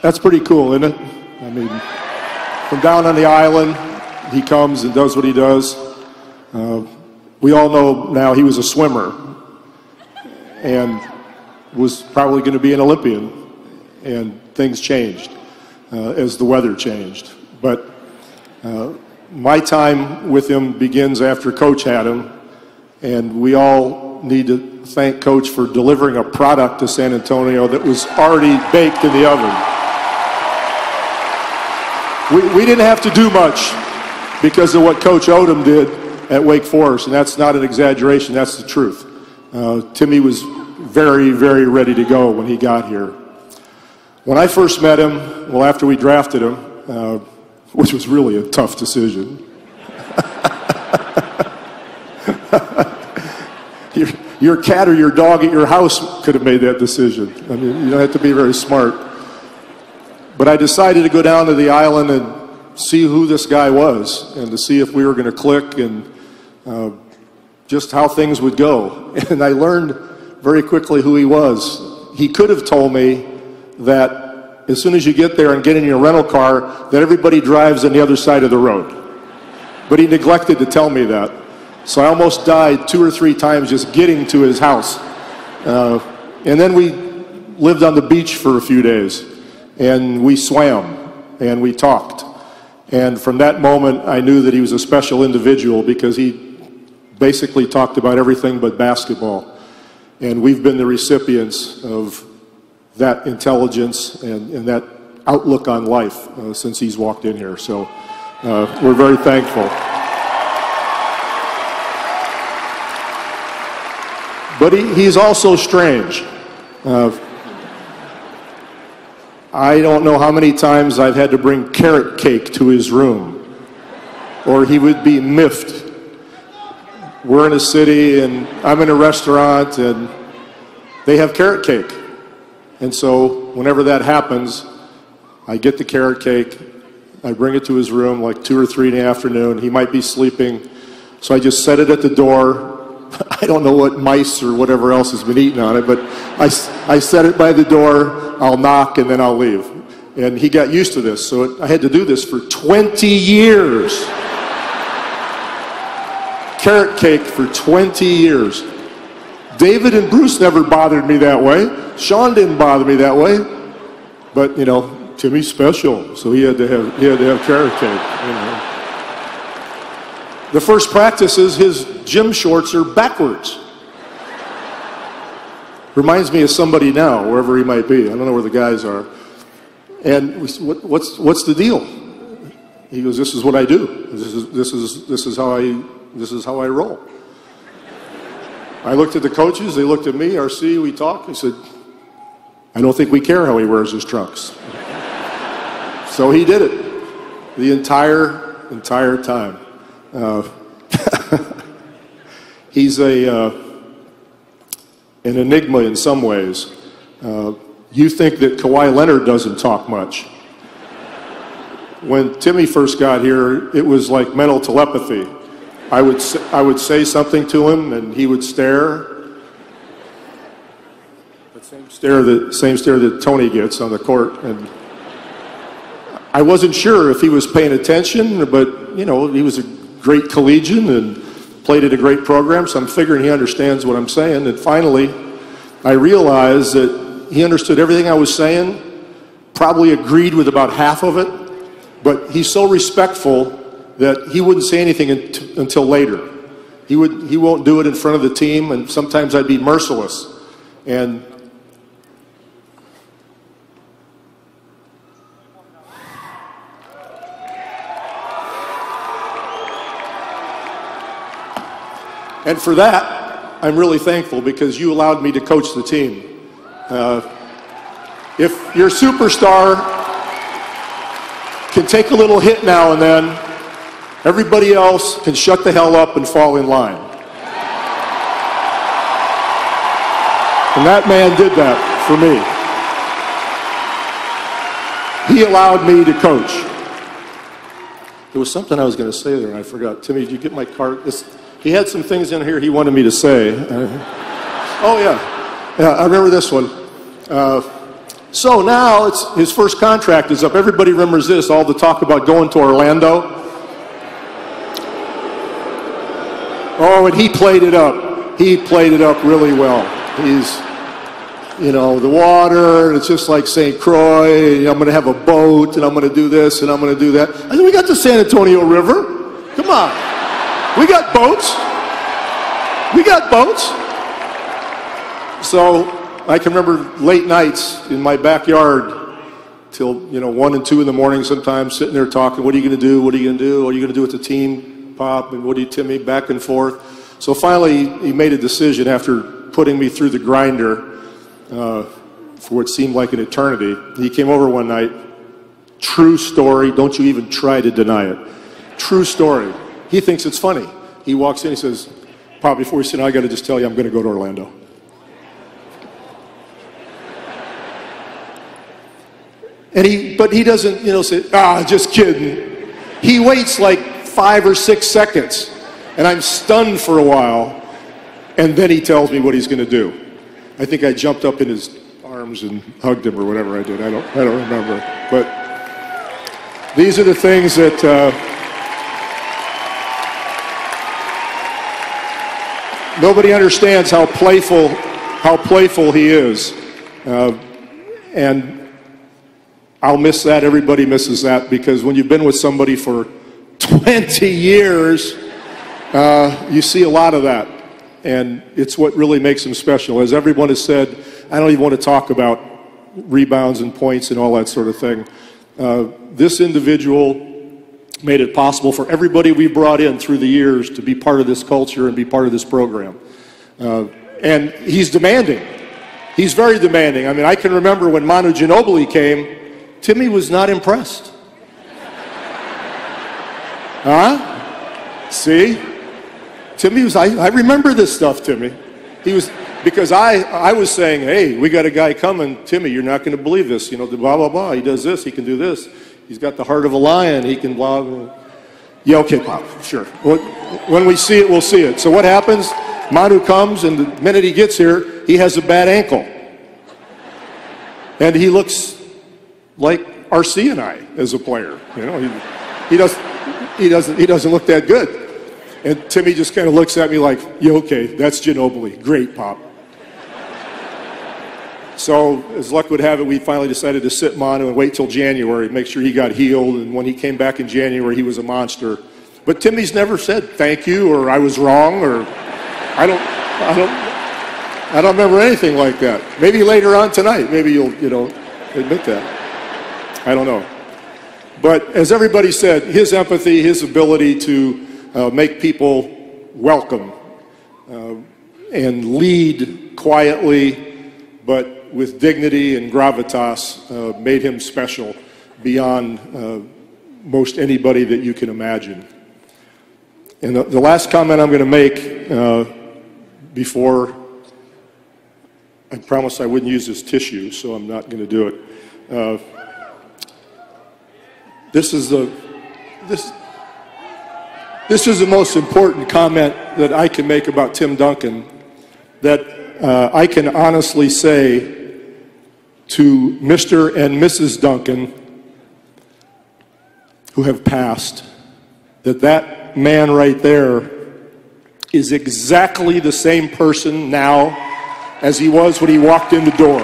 That's pretty cool, isn't it? I mean, from down on the island, he comes and does what he does. We all know now he was a swimmer and was probably going to be an Olympian, and things changed as the weather changed. But my time with him begins after Coach had him, and we all need to thank Coach for delivering a product to San Antonio that was already baked in the oven. We didn't have to do much because of what Coach Odom did at Wake Forest, and that's not an exaggeration, that's the truth. Timmy was very, very ready to go when he got here. When I first met him, well, after we drafted him, which was really a tough decision. Your cat or your dog at your house could have made that decision. I mean, you don't have to be very smart. But I decided to go down to the island and see who this guy was and to see if we were going to click and just how things would go. And I learned very quickly who he was. He could have told me that as soon as you get there and get in your rental car, that everybody drives on the other side of the road. But he neglected to tell me that. So I almost died 2 or 3 times just getting to his house. And then we lived on the beach for a few days. And we swam. And we talked. And from that moment, I knew that he was a special individual because he basically talked about everything but basketball. And we've been the recipients of that intelligence and that outlook on life since he's walked in here. So we're very thankful. But he's also strange. I don't know how many times I've had to bring carrot cake to his room, or he would be miffed. We're in a city and I'm in a restaurant and they have carrot cake. And so whenever that happens, I get the carrot cake, I bring it to his room like 2 or 3 in the afternoon. He might be sleeping, so I just set it at the door. I don't know what mice or whatever else has been eating on it, but I set it by the door, I'll knock, and then I'll leave. And he got used to this, so I had to do this for 20 years. Carrot cake for 20 years. David and Bruce never bothered me that way. Sean didn't bother me that way. But, you know, Timmy's special, so he had to have carrot cake, you know. The first practice is his gym shorts are backwards. Reminds me of somebody now, wherever he might be. I don't know where the guys are. And we said, what's the deal? He goes, this is what I do. This is how I roll. I looked at the coaches, they looked at me, RC, we talked. He said, I don't think we care how he wears his trunks. So he did it the entire time. He's an enigma in some ways. You think that Kawhi Leonard doesn't talk much. When Timmy first got here, it was like mental telepathy. I would say something to him, and he would stare. The same stare that Tony gets on the court, and I wasn't sure if he was paying attention, but you know, he was a great collegian and played at a great program, so I'm figuring he understands what I'm saying. And finally, I realized that he understood everything I was saying, probably agreed with about half of it, but he's so respectful that he wouldn't say anything until later. He won't do it in front of the team, and sometimes I'd be merciless. And for that, I'm really thankful because you allowed me to coach the team. If your superstar can take a little hit now and then, everybody else can shut the hell up and fall in line. And that man did that for me. He allowed me to coach. There was something I was going to say there and I forgot. Timmy, did you get my card? He had some things in here he wanted me to say. Oh, yeah. I remember this one. So now his first contract is up. Everybody remembers this, all the talk about going to Orlando. Oh, and he played it up. He played it up really well. He's, you know, the water, and it's just like St. Croix, I'm going to have a boat, and I'm going to do this, and I'm going to do that. I said, we got the San Antonio River. Come on. We got boats. We got boats. So I can remember late nights in my backyard till, 1 and 2 in the morning sometimes, sitting there talking, what are you going to do? What are you going to do? What are you going to do with the team, Pop? And what do you, Timmy? Back and forth. So finally, he made a decision after putting me through the grinder for what seemed like an eternity. He came over one night. True story. Don't you even try to deny it. True story. He thinks it's funny. He walks in, he says, Pop, before we sit down, I got to just tell you, I'm going to go to Orlando. But he doesn't, say, just kidding. He waits like 5 or 6 seconds, and I'm stunned for a while, and then he tells me what he's going to do. I think I jumped up in his arms and hugged him or whatever I did. I don't remember. But these are the things that nobody understands how playful he is, and I'll miss that. Everybody misses that, because when you've been with somebody for 20 years, you see a lot of that. And it's what really makes him special. As everyone has said, I don't even want to talk about rebounds and points and all that sort of thing. This individual made it possible for everybody we brought in through the years to be part of this culture and be part of this program. And he's demanding. He's very demanding. I mean, I can remember when Manu Ginobili came, Timmy was not impressed. Huh? See? Timmy was, I remember this stuff, Timmy. He was, because I was saying, hey, we got a guy coming. Timmy, you're not going to believe this. Blah, blah, blah. He does this. He can do this. He's got the heart of a lion. He can blah, blah. Yeah, okay, Pop, sure. When we see it, we'll see it. So what happens? Manu comes, and the minute he gets here, he has a bad ankle. And he looks like RC and I as a player. He doesn't look that good. And Timmy just kind of looks at me like, yeah, okay, that's Ginobili. Great, Pop. So as luck would have it, we finally decided to sit Manu and wait till January, make sure he got healed. And when he came back in January, he was a monster. But Timmy's never said thank you, or I was wrong, or I don't remember anything like that. Maybe later on tonight, maybe you'll admit that. I don't know. But as everybody said, his empathy, his ability to make people welcome and lead quietly but with dignity and gravitas made him special beyond most anybody that you can imagine. And the last comment I'm going to make before, I promised I wouldn't use this tissue, so I'm not going to do it. This is the most important comment that I can make about Tim Duncan, that I can honestly say to Mr. and Mrs. Duncan, who have passed, that man right there is exactly the same person now as he was when he walked in the door.